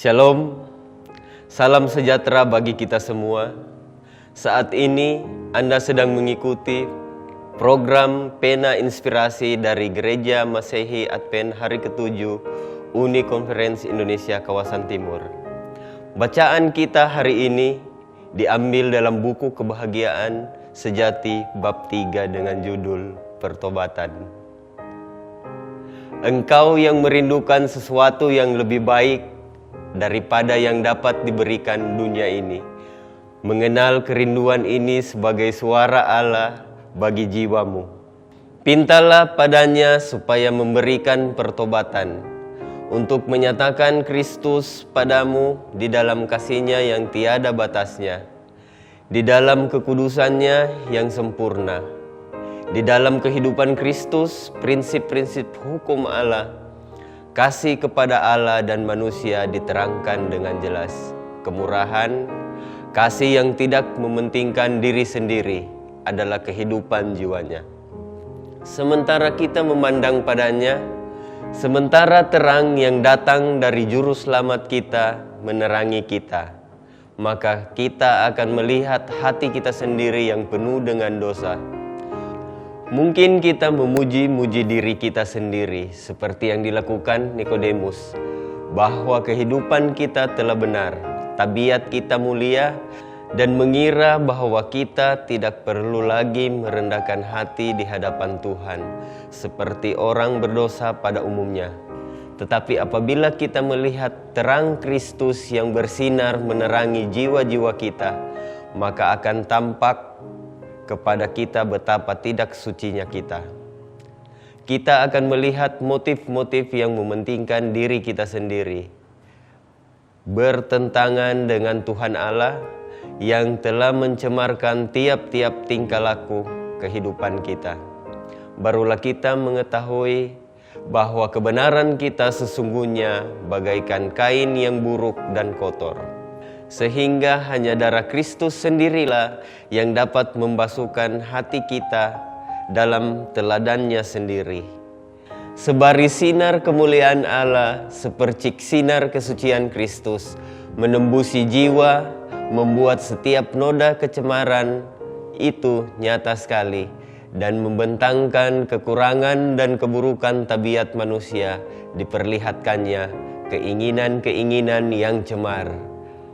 Shalom, salam sejahtera bagi kita semua. Saat ini Anda sedang mengikuti program Pena Inspirasi dari Gereja Masehi Advent Hari ke-7 Uni Konferensi Indonesia Kawasan Timur. Bacaan kita hari ini diambil dalam buku Kebahagiaan Sejati bab 3 dengan judul Pertobatan. Engkau yang merindukan sesuatu yang lebih baik daripada yang dapat diberikan dunia ini, mengenal kerinduan ini sebagai suara Allah bagi jiwamu. Pintalah padanya supaya memberikan pertobatan, untuk menyatakan Kristus padamu di dalam kasih-Nya yang tiada batasnya, di dalam kekudusannya yang sempurna, di dalam kehidupan Kristus, prinsip-prinsip hukum Allah, kasih kepada Allah dan manusia diterangkan dengan jelas. Kemurahan, kasih yang tidak mementingkan diri sendiri adalah kehidupan jiwanya. Sementara kita memandang padanya, sementara terang yang datang dari juru selamat kita menerangi kita, maka kita akan melihat hati kita sendiri yang penuh dengan dosa. Mungkin kita memuji-muji diri kita sendiri seperti yang dilakukan Nikodemus, bahwa kehidupan kita telah benar, tabiat kita mulia, dan mengira bahwa kita tidak perlu lagi merendahkan hati di hadapan Tuhan seperti orang berdosa pada umumnya. Tetapi apabila kita melihat terang Kristus yang bersinar menerangi jiwa-jiwa kita, maka akan tampak kepada kita betapa tidak sucinya kita. Kita akan melihat motif-motif yang mementingkan diri kita sendiri, bertentangan dengan Tuhan Allah yang telah mencemarkan tiap-tiap tingkah laku kehidupan kita. Barulah kita mengetahui bahwa kebenaran kita sesungguhnya bagaikan kain yang buruk dan kotor, sehingga hanya darah Kristus sendirilah yang dapat membasuhkan hati kita dalam teladannya sendiri. Sebaris sinar kemuliaan Allah, sepercik sinar kesucian Kristus, menembusi jiwa, membuat setiap noda kecemaran itu nyata sekali, dan membentangkan kekurangan dan keburukan tabiat manusia, diperlihatkannya keinginan-keinginan yang cemar,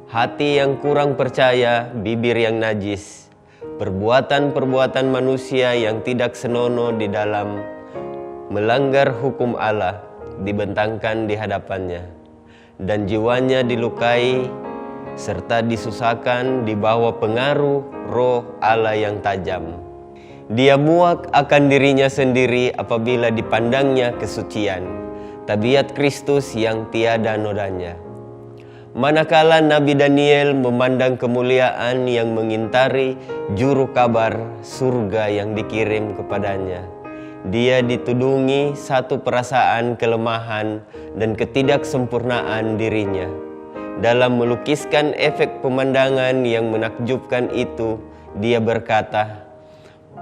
hati yang kurang percaya, bibir yang najis, perbuatan-perbuatan manusia yang tidak senonoh di dalam melanggar hukum Allah dibentangkan di hadapannya, dan jiwanya dilukai serta disusahkan di bawah pengaruh roh Allah yang tajam. Dia muak akan dirinya sendiri apabila dipandangnya kesucian, tabiat Kristus yang tiada nodanya. Manakala Nabi Daniel memandang kemuliaan yang mengintari juru kabar surga yang dikirim kepadanya, dia ditudungi satu perasaan kelemahan dan ketidaksempurnaan dirinya. Dalam melukiskan efek pemandangan yang menakjubkan itu, dia berkata,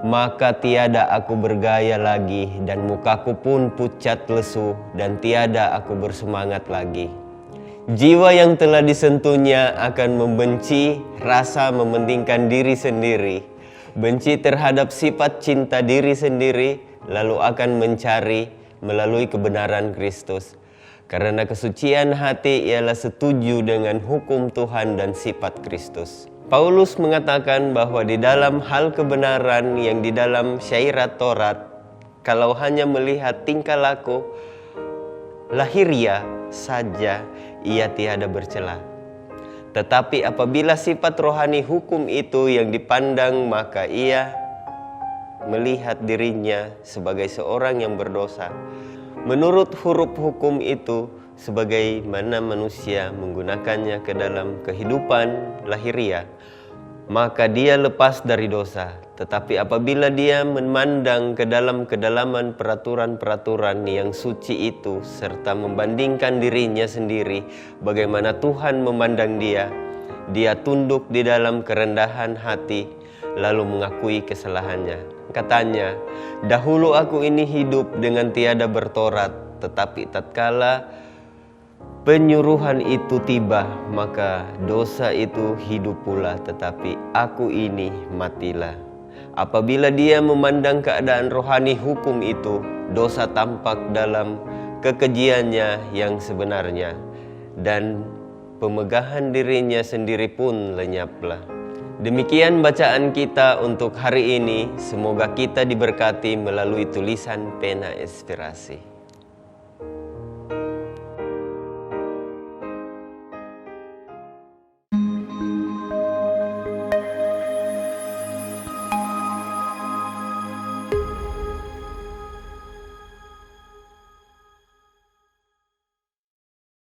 "Maka tiada aku bergaya lagi, dan mukaku pun pucat lesu, dan tiada aku bersemangat lagi." Jiwa yang telah disentuhnya akan membenci rasa mementingkan diri sendiri, benci terhadap sifat cinta diri sendiri, lalu akan mencari melalui kebenaran Kristus. Karena kesucian hati ialah setuju dengan hukum Tuhan dan sifat Kristus. Paulus mengatakan bahwa di dalam hal kebenaran yang di dalam syairat Taurat, kalau hanya melihat tingkah laku lahiriah saja, ia tiada bercela. Tetapi apabila sifat rohani hukum itu yang dipandang, maka ia melihat dirinya sebagai seorang yang berdosa. Menurut huruf hukum itu, sebagaimana manusia menggunakannya ke dalam kehidupan lahiriah, maka dia lepas dari dosa. Tetapi apabila dia memandang ke dalam kedalaman peraturan-peraturan yang suci itu, serta membandingkan dirinya sendiri bagaimana Tuhan memandang dia, dia tunduk di dalam kerendahan hati, lalu mengakui kesalahannya. Katanya, "Dahulu aku ini hidup dengan tiada bertorat, tetapi tatkala penyuruhan itu tiba, maka dosa itu hidup pula, tetapi aku ini matilah. Apabila dia memandang keadaan rohani hukum itu, dosa tampak dalam kekejiannya yang sebenarnya, dan pemegahan dirinya sendiri pun lenyaplah. Demikian bacaan kita untuk hari ini. Semoga kita diberkati melalui tulisan pena inspirasi.